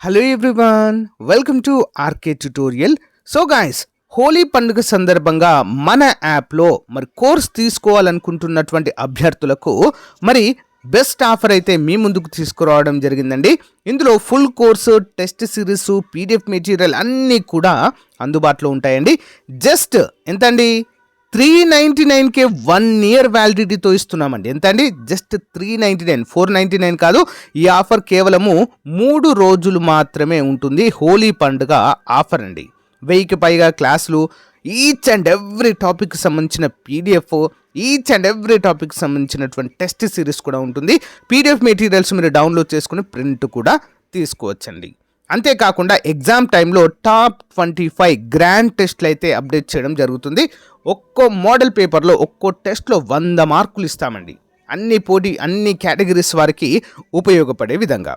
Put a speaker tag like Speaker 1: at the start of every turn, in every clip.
Speaker 1: Hello everyone, welcome to RK tutorial. So guys, Holi పండుగ సందర్భంగా మన యాప్లో కోర్స్ తీసుకోవాలనుకుంటున్నటువంటి అభ్యర్థులకు బెస్ట్ ఆఫర్ అయితే మీ ముందుకు తీసుకురావడం జరిగిందండి. ఇందులో full course, test series, PDF material అన్నీ కూడా అందుబాటులో ఉంటాయండి. జస్ట్ ఎంతండి, 399కే 1 year వ్యాలిడిటీతో ఇస్తున్నామండి. ఎంత అండి? జస్ట్ 399, 499 కాదు. ఈ ఆఫర్ కేవలము 3 రోజులు మాత్రమే ఉంటుంది. హోలీ పండుగ ఆఫర్ అండి. 1000కి పైగా క్లాసులు, ఈచ్ అండ్ ఎవ్రీ టాపిక్ సంబంధించిన PDF, each and every topic సంబంధించినటువంటి టెస్ట్ సిరీస్ కూడా ఉంటుంది. పీడిఎఫ్ మెటీరియల్స్ మీరు డౌన్లోడ్ చేసుకుని ప్రింట్ కూడా తీసుకోవచ్చండి. అంతేకాకుండా ఎగ్జామ్ టైంలో టాప్ 25 గ్రాండ్ టెస్ట్లు అయితే అప్డేట్ చేయడం జరుగుతుంది. ఒక్కో మోడల్ పేపర్లో ఒక్కో టెస్ట్లో 100 మార్కులు ఇస్తామండి. అన్ని కేటగిరీస్ వారికి ఉపయోగపడే విధంగా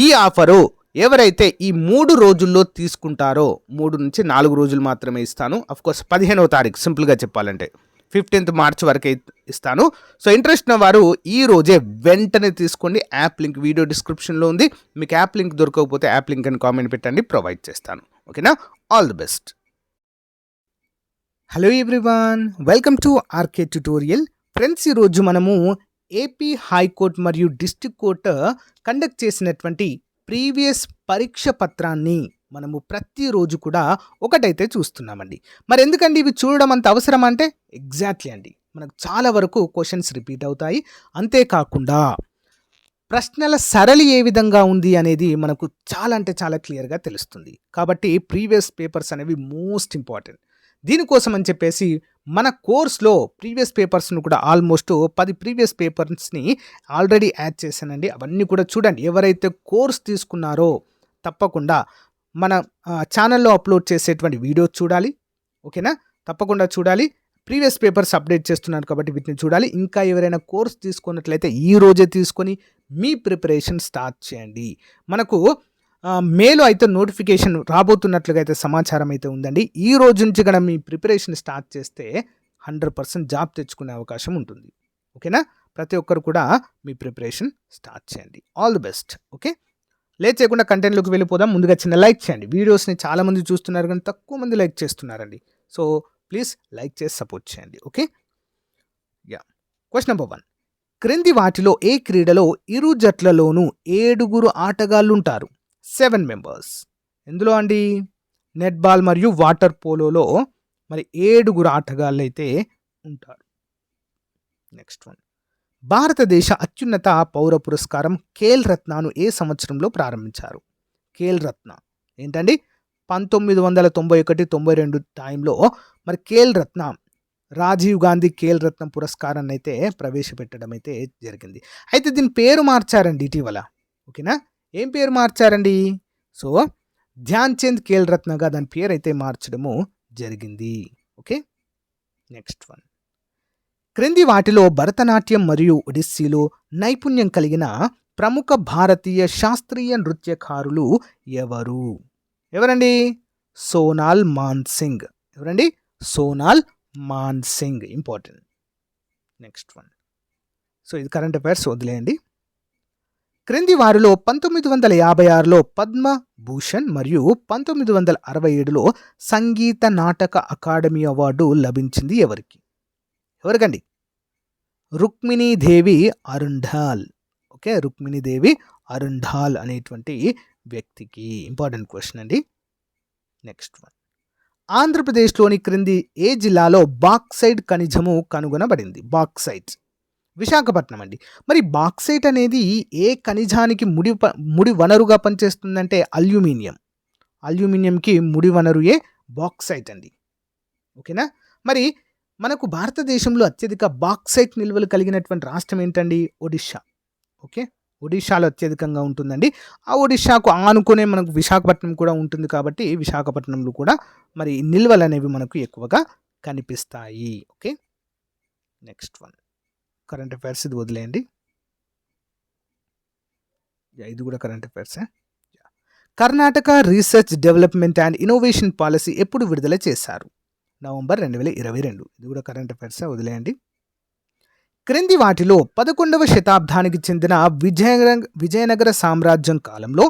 Speaker 1: ఈ ఆఫరు ఎవరైతే ఈ 3 రోజుల్లో తీసుకుంటారో, 3 నుంచి 4 రోజులు మాత్రమే ఇస్తాను. అఫ్కోర్స్ 15వ తారీఖు, సింపుల్గా చెప్పాలంటే 15th March వరకు ఇస్తాను. సో ఇంట్రెస్ట్ ఉన్న వారు ఈ రోజే వెంటనే తీసుకోండి. యాప్ లింక్ వీడియో డిస్క్రిప్షన్లో ఉంది. మీకు యాప్ లింక్ దొరకకపోతే యాప్ లింక్ అని కామెంట్ పెట్టండి, ప్రొవైడ్ చేస్తాను. ఓకేనా? All the best. Hello everyone, welcome to RK tutorial. Friends, ఈరోజు మనము ఏపీ హైకోర్టు మరియు డిస్ట్రిక్ట్ కోర్టు కండక్ట్ చేసినటువంటి ప్రీవియస్ పరీక్ష పత్రాన్ని మనము ప్రతిరోజు కూడా ఒకటైతే చూస్తున్నామండి. ఎందుకండి ఇవి చూడడం అంత అవసరం అంటే, ఎగ్జాక్ట్లీ అండి, మనకు చాలా వరకు క్వశ్చన్స్ రిపీట్ అవుతాయి. అంతేకాకుండా ప్రశ్నల సరళి ఏ విధంగా ఉంది అనేది మనకు చాలా అంటే చాలా క్లియర్గా తెలుస్తుంది. కాబట్టి ప్రీవియస్ పేపర్స్ అనేవి మోస్ట్ ఇంపార్టెంట్. దీనికోసం అని చెప్పేసి మన కోర్స్లో ప్రీవియస్ పేపర్స్ను కూడా ఆల్మోస్ట్ 10 ప్రీవియస్ పేపర్స్ని ఆల్రెడీ యాడ్ చేశానండి. అవన్నీ కూడా చూడండి. ఎవరైతే కోర్స్ తీసుకున్నారో తప్పకుండా మన ఛానల్లో అప్లోడ్ చేసేటువంటి వీడియోస్ చూడాలి. ఓకేనా? తప్పకుండా చూడాలి. ప్రీవియస్ పేపర్స్ అప్డేట్ చేస్తున్నారు కాబట్టి వీటిని చూడాలి. ఇంకా ఎవరైనా కోర్స్ తీసుకున్నట్లయితే ఈ రోజే తీసుకొని మీ ప్రిపరేషన్ స్టార్ట్ చేయండి. మనకు మేలో అయితే నోటిఫికేషన్ రాబోతున్నట్లుగా అయితే సమాచారం అయితే ఉందండి. ఈ రోజు నుంచి కనుక మీ ప్రిపరేషన్ స్టార్ట్ చేస్తే 100% జాబ్ తెచ్చుకునే అవకాశం ఉంటుంది. ఓకేనా? ప్రతి ఒక్కరు కూడా మీ ప్రిపరేషన్ స్టార్ట్ చేయండి. All the best. Okay, late చేయకుండా కంటెంట్లోకి వెళ్ళిపోదాం. ముందుగా చిన్న లైక్ చేయండి. వీడియోస్ని చాలామంది చూస్తున్నారు కానీ తక్కువ మంది లైక్ చేస్తున్నారండి. సో ప్లీజ్ లైక్ చేసి సపోర్ట్ చేయండి. Okay, question number 1. క్రింది వాటిలో ఏ క్రీడలో ఇరు జట్లలోనూ 7 ఆటగాళ్ళు ఉంటారు? 7 members. ఎందులో అండి? నెట్బాల్ మరియు వాటర్ పోలోలో 7 ఆటగాళ్ళు అయితే ఉంటారు. Next one. భారతదేశ అత్యున్నత పౌర పురస్కారం ఖేల్ రత్నాను ఏ సంవత్సరంలో ప్రారంభించారు? ఖేల్ రత్న ఏంటండి? 1991-92 టైంలో ఖేల్ రత్న, రాజీవ్ గాంధీ ఖేల్ రత్న పురస్కారాన్ని అయితే ప్రవేశపెట్టడం అయితే జరిగింది. అయితే దీని పేరు మార్చారండి ఇటీవల. ఓకేనా? ఏం పేరు మార్చారండి? సో ధ్యాన్ చంద్ ఖేల్ రత్నగా దాని పేరు అయితే మార్చడము జరిగింది. Okay, next one. క్రింది వాటిలో భరతనాట్యం మరియు ఒడిస్సీలో నైపుణ్యం కలిగిన ప్రముఖ భారతీయ శాస్త్రీయ నృత్యకారులు ఎవరు? ఎవరండి? సోనాల్ మాన్సింగ్. ఎవరండి? Sonal Man Singh. Important. Next one. So ఇది కరెంట్ అఫైర్స్, వదిలేయండి. క్రింది వారిలో 1956లో పద్మభూషణ్ మరియు 1967లో సంగీత నాటక అకాడమీ అవార్డు లభించింది ఎవరికి? ఎవరికండి? రుక్మిణీదేవి అరుంఢాల్. ఓకే, రుక్మిణీదేవి అరుంఢాల్ అనేటువంటి వ్యక్తికి. ఇంపార్టెంట్ క్వశ్చన్ అండి. Next one. ఆంధ్రప్రదేశ్లోని క్రింది ఏ జిల్లాలో బాక్సైట్ ఖనిజము కనుగొనబడింది? బాక్సైట్ విశాఖపట్నం అండి. బాక్సైట్ అనేది ఏ ఖనిజానికి ముడి వనరుగా పనిచేస్తుందంటే అల్యూమినియం. అల్యూమినియంకి ముడి వనరుయే బాక్సైట్ అండి. ఓకేనా? మనకు భారతదేశంలో అత్యధిక బాక్సైట్ నిల్వలు కలిగినటువంటి రాష్ట్రం ఏంటండి? ఒడిషా. ఓకే, ఒడిషాలో అత్యధికంగా ఉంటుందండి. ఆ ఒడిషాకు ఆనుకునే మనకు విశాఖపట్నం కూడా ఉంటుంది కాబట్టి విశాఖపట్నంలో కూడా నిల్వలు అనేవి మనకు ఎక్కువగా కనిపిస్తాయి. Okay, next one. Current affairs, ఇది వదిలేయండి. ఇది కూడా కరెంట్ అఫైర్సే. Karnataka research development and innovation policy ఎప్పుడు విడుదల చేశారు? నవంబర్ 2022. ఇది కూడా కరెంట్ అఫైర్సే, వదిలేయండి. క్రింది వాటిలో 11వ శతాబ్దానికి చెందిన విజయనగర సామ్రాజ్యం కాలంలో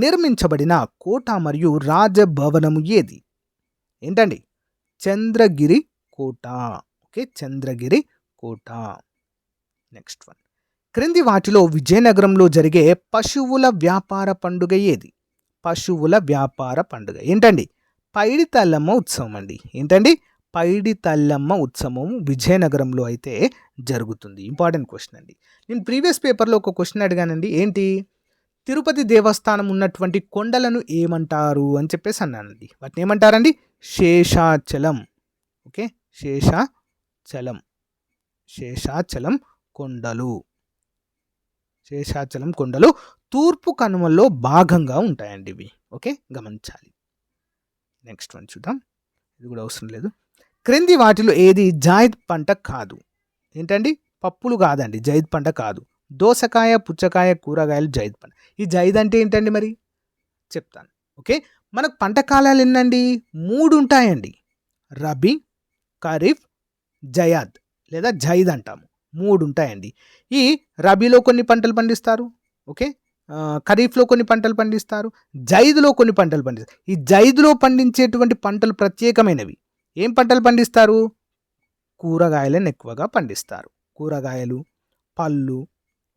Speaker 1: నిర్మించబడిన కోట మరియు రాజభవనము ఏది? ఏంటండి? చంద్రగిరి కోట. ఓకే, చంద్రగిరి కోట. Next one. క్రింది వాటిలో విజయనగరంలో జరిగే పశువుల వ్యాపార పండుగ ఏది? పశువుల వ్యాపార పండుగ ఏంటండి? పైడితల్లమ్మ ఉత్సవం అండి. ఏంటండి? పైడితల్లమ్మ ఉత్సవం విజయనగరంలో అయితే జరుగుతుంది. ఇంపార్టెంట్ క్వశ్చన్ అండి. నేను ప్రీవియస్ పేపర్లో ఒక క్వశ్చన్ అడిగానండి. ఏంటి? తిరుపతి దేవస్థానం ఉన్నటువంటి కొండలను ఏమంటారు అని చెప్పేసి అన్నానండి. వాటిని ఏమంటారండి? శేషాచలం. ఓకే, శేషాచలం. శేషాచలం కొండలు. శేషాచలం కొండలు తూర్పు కనుమల్లో భాగంగా ఉంటాయండి ఇవి. ఓకే, గమనించాలి. నెక్స్ట్ వన్ చూద్దాం. ఇది కూడా అవసరం లేదు. క్రింది వాటిలో ఏది జాయిద్ పంట కాదు? ఏంటండి? పప్పులు కాదండి, జైద్ పంట కాదు. దోసకాయ, పుచ్చకాయ, కూరగాయలు జైద్ పంట. ఈ జైద్ అంటే ఏంటండి మరి చెప్తాను. ఓకే, మనకు పంట కాలాలు ఎన్నండి? 3 ఉంటాయండి. రబీ, ఖరీఫ్, జయాద్ లేదా జైద్ అంటాము. 3 ఉంటాయండి. ఈ రబీలో కొన్ని పంటలు పండిస్తారు. ఓకే, ఖరీఫ్లో కొన్ని పంటలు పండిస్తారు, జైద్లో కొన్ని పంటలు పండిస్తారు. ఈ జైద్లో పండించేటువంటి పంటలు ప్రత్యేకమైనవి. ఏం పంటలు పండిస్తారు? కూరగాయలను ఎక్కువగా పండిస్తారు. కూరగాయలు, పళ్ళు,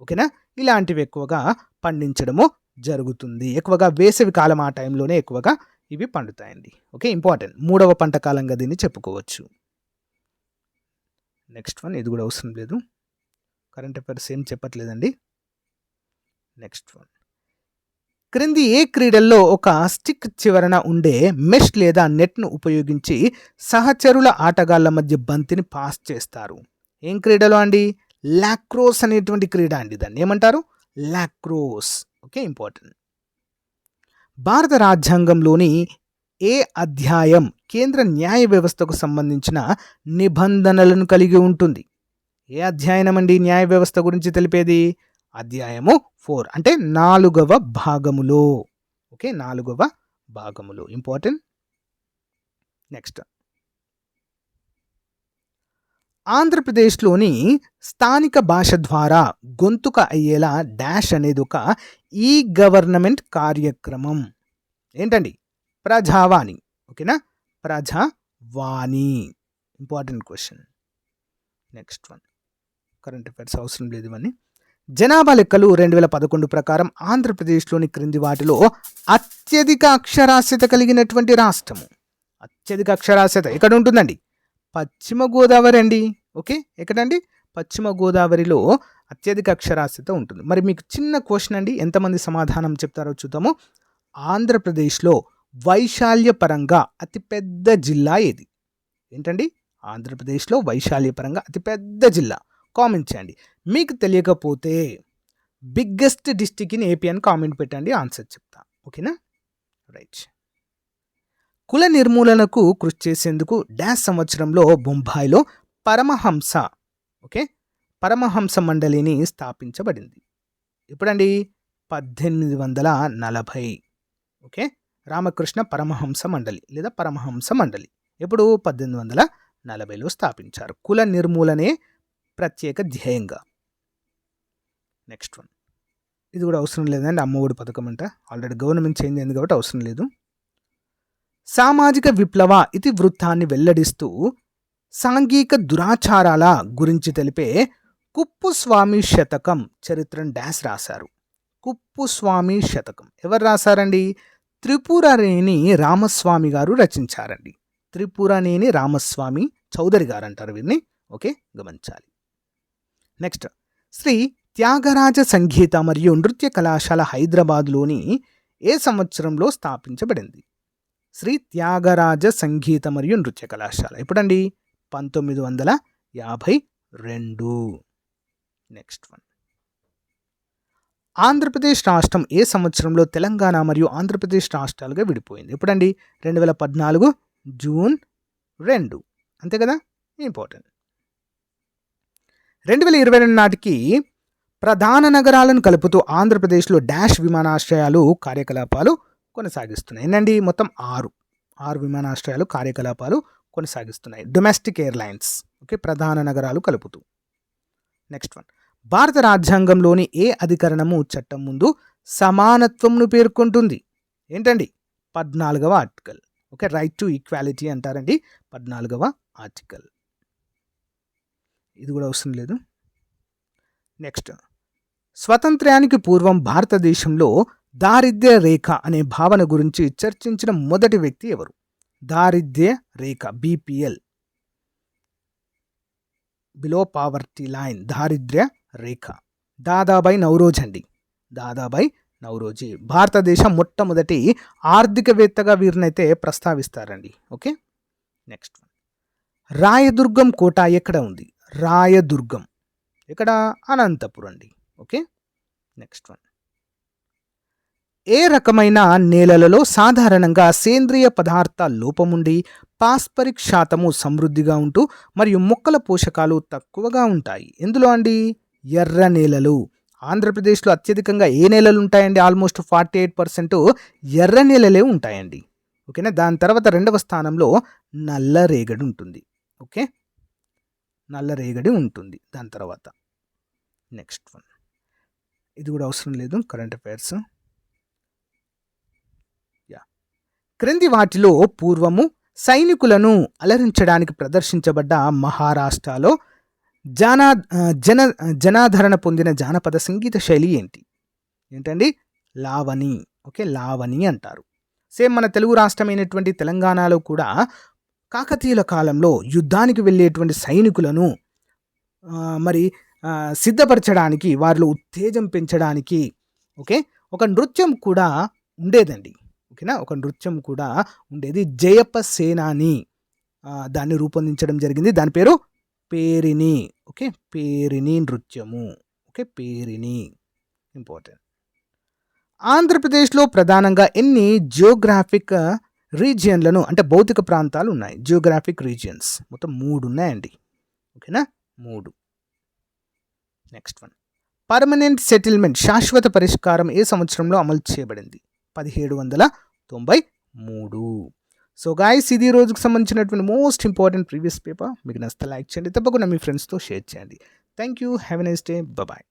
Speaker 1: ఓకేనా, ఇలాంటివి ఎక్కువగా పండించడము జరుగుతుంది. ఎక్కువగా వేసవి కాలం ఆ టైంలోనే ఎక్కువగా ఇవి పండుతాయండి. Okay, important. 3వ పంట కాలంగా దీన్ని చెప్పుకోవచ్చు. Next one. ఇది కూడా అవసరం లేదు, కరెంట్ అఫైర్స్ ఏం చెప్పట్లేదండి. Next one. క్రింది ఏ క్రీడల్లో ఒక స్టిక్ చివరన ఉండే మెష్ లేదా నెట్ను ఉపయోగించి సహచరుల ఆటగాళ్ల మధ్య బంతిని పాస్ చేస్తారు? ఏం క్రీడలో అండి? లాక్రోస్ అనేటువంటి క్రీడ అండి. దాన్ని ఏమంటారు? లాక్రోస్. Okay, important. భారత రాజ్యాంగంలోని ఏ అధ్యాయం కేంద్ర న్యాయ వ్యవస్థకు సంబంధించిన నిబంధనలను కలిగి ఉంటుంది? ఏ అధ్యాయం అండి న్యాయ వ్యవస్థ గురించి తెలిపేది? అధ్యాయము 4 అంటే 4వ భాగములో. ఓకే, 4వ భాగములో. ఇంపార్టెంట్. నెక్స్ట్. ఆంధ్రప్రదేశ్లోని స్థానిక భాష ద్వారా గొంతుక అయ్యేలా డాష్ అనేది ఒక ఈ గవర్నమెంట్ కార్యక్రమం. ఏంటండి? ప్రజావాణి. ఓకేనా, Prajavani. Important question. Next one. Current affairs అవసరం లేదు ఇవన్నీ. జనాభా లెక్కలు 2011 ప్రకారం ఆంధ్రప్రదేశ్లోని క్రింది వాటిలో అత్యధిక అక్షరాస్యత కలిగినటువంటి రాష్ట్రము. అత్యధిక అక్షరాస్యత ఎక్కడ ఉంటుందండి? పశ్చిమ గోదావరి అండి. ఓకే, ఎక్కడండి? పశ్చిమ గోదావరిలో అత్యధిక అక్షరాస్యత ఉంటుంది. మరి మీకు చిన్న క్వశ్చన్ అండి, ఎంతమంది సమాధానం చెప్తారో చూద్దాము. ఆంధ్రప్రదేశ్లో వైశాల్యపరంగా అతిపెద్ద జిల్లా ఏది? ఏంటండి? ఆంధ్రప్రదేశ్లో వైశాల్యపరంగా అతిపెద్ద జిల్లా. కామెంట్ చేయండి. మీకు తెలియకపోతే బిగ్గెస్ట్ డిస్ట్రిక్ట్ ఇన్ ఏపీ అని కామెంట్ పెట్టండి, ఆన్సర్ చెప్తా. ఓకేనా, రైట్. కుల నిర్మూలనకు కృషి చేసేందుకు డాష్ సంవత్సరంలో బొంబాయిలో పరమహంస, ఓకే, పరమహంస మండలిని స్థాపించబడింది. ఎప్పుడండి? 1840. ఓకే, రామకృష్ణ పరమహంస మండలి లేదా పరమహంస మండలి ఎప్పుడు? 1840లో స్థాపించారు. కుల నిర్మూలనే ప్రత్యేక ధ్యేయంగా. Next one. ఇది కూడా అవసరం లేదండి, అమ్మఒడి పథకం అంట. ఆల్రెడీ గవర్నమెంట్ చేంజ్ అయింది కాబట్టి అవసరం లేదు. సామాజిక విప్లవ ఇతివృత్తాన్ని వెల్లడిస్తూ సాంఘిక దురాచారాల గురించి తెలిపే కుప్పుస్వామి శతకం చరిత్రను డాష్ రాశారు. కుప్పుస్వామి శతకం ఎవరు రాశారండి? త్రిపురనేని రామస్వామి గారు రచించారండి. త్రిపురనేని రామస్వామి చౌదరి గారు అంటారు వీరిని. ఓకే, గమనించాలి. నెక్స్ట్. శ్రీ త్యాగరాజ సంగీత మరియు నృత్య కళాశాల హైదరాబాద్లోని ఏ సంవత్సరంలో స్థాపించబడింది? శ్రీ త్యాగరాజ సంగీత మరియు నృత్య కళాశాల ఎప్పుడండి? 1952. Next one. ఆంధ్రప్రదేశ్ రాష్ట్రం ఏ సంవత్సరంలో తెలంగాణ మరియు ఆంధ్రప్రదేశ్ రాష్ట్రాలుగా విడిపోయింది? ఎప్పుడండి? 2014 జూన్ 2. అంతే కదా, ఇంపార్టెంట్. 2022 నాటికి ప్రధాన నగరాలను కలుపుతూ ఆంధ్రప్రదేశ్లో డాష్ విమానాశ్రయాలు కార్యకలాపాలు కొనసాగిస్తున్నాయి. ఏంటండి? మొత్తం 6 విమానాశ్రయాలు కార్యకలాపాలు కొనసాగిస్తున్నాయి. Domestic airlines. ఓకే, ప్రధాన నగరాలు కలుపుతూ. నెక్స్ట్ వన్, భారత రాజ్యాంగంలోని ఏ అధికరణము చట్టం ముందు సమానత్వంను పేర్కొంటుంది? ఏంటండి? 14వ article. Okay, right to equality అంటారండి 14వ ఆర్టికల్. ఇది కూడా అవసరం లేదు. నెక్స్ట్, స్వతంత్ర్యానికి పూర్వం భారతదేశంలో దారిద్ర్య రేఖ అనే భావన గురించి చర్చించిన మొదటి వ్యక్తి ఎవరు? దారిద్ర్య రేఖ, BPL, బిలో పావర్టీ లైన్, దారిద్ర్య రేఖ. దాదాబాయి నౌరోజ్ అండి, దాదాబాయి నౌరోజీ. భారతదేశ మొట్టమొదటి ఆర్థికవేత్తగా వీరినైతే ప్రస్తావిస్తారండి. ఓకే, నెక్స్ట్ వన్, రాయదుర్గం కోట ఎక్కడ ఉంది? రాయదుర్గం ఇక్కడ అనంతపురం అండి. ఓకే, నెక్స్ట్ వన్, ఏ రకమైన నేలలలో సాధారణంగా సేంద్రియ పదార్థాల లోపముండి పాస్పరిక్ శాతము సమృద్ధిగా ఉంటూ మరియు మొక్కల పోషకాలు తక్కువగా ఉంటాయి? ఎందులో అండి? ఎర్ర నేలలు. ఆంధ్రప్రదేశ్లో అత్యధికంగా ఏ నేలలు ఉంటాయండి? ఆల్మోస్ట్ 48% ఎర్ర నేలలే ఉంటాయండి. ఓకేనా. దాని తర్వాత రెండవ స్థానంలో నల్లరేగడి ఉంటుంది. ఓకే, నల్లరేగడి ఉంటుంది దాని తర్వాత. నెక్స్ట్ వన్, ఇది కూడా అవసరం లేదు, కరెంట్ అఫైర్స్. క్రింది వాటిలో పూర్వము సైనికులను అలరించడానికి ప్రదర్శించబడ్డ మహారాష్ట్రలో జనాదరణ పొందిన జానపద సంగీత శైలి ఏంటి? ఏంటండి? లావణి. ఓకే, లావణి అంటారు. సేమ్ మన తెలుగు రాష్ట్రమైనటువంటి తెలంగాణలో కూడా కాకతీయుల కాలంలో యుద్ధానికి వెళ్ళేటువంటి సైనికులను మరి సిద్ధపరచడానికి, వారిలో ఉత్తేజం పెంచడానికి ఓకే ఒక నృత్యం కూడా ఉండేదండి. ఓకేనా, ఒక నృత్యం కూడా ఉండేది. జయప సేనాని దాన్ని రూపొందించడం జరిగింది. దాని పేరు పేరిని. ఓకే, పేరిని నృత్యము. Okay, Perini important. ఆంధ్రప్రదేశ్లో ప్రధానంగా ఎన్ని జియోగ్రాఫిక్ రీజియన్లను అంటే భౌతిక ప్రాంతాలు ఉన్నాయి? జియోగ్రాఫిక్ రీజియన్స్ మొత్తం 3 ఉన్నాయండి. ఓకేనా, 3. నెక్స్ట్ వన్, పర్మనెంట్ సెటిల్మెంట్ శాశ్వత పరిష్కారం ఏ సంవత్సరంలో అమలు చేయబడింది? 1793. సో గాయస్, ఇది రోజుకు సంబంధించినటువంటి మోస్ట్ ఇంపార్టెంట్ ప్రీవియస్ పేపర్. మీకు నచ్చితే లైక్ చేయండి, తప్పకుండా మీ ఫ్రెండ్స్తో షేర్ చేయండి. Thank you, have a nice day, bye.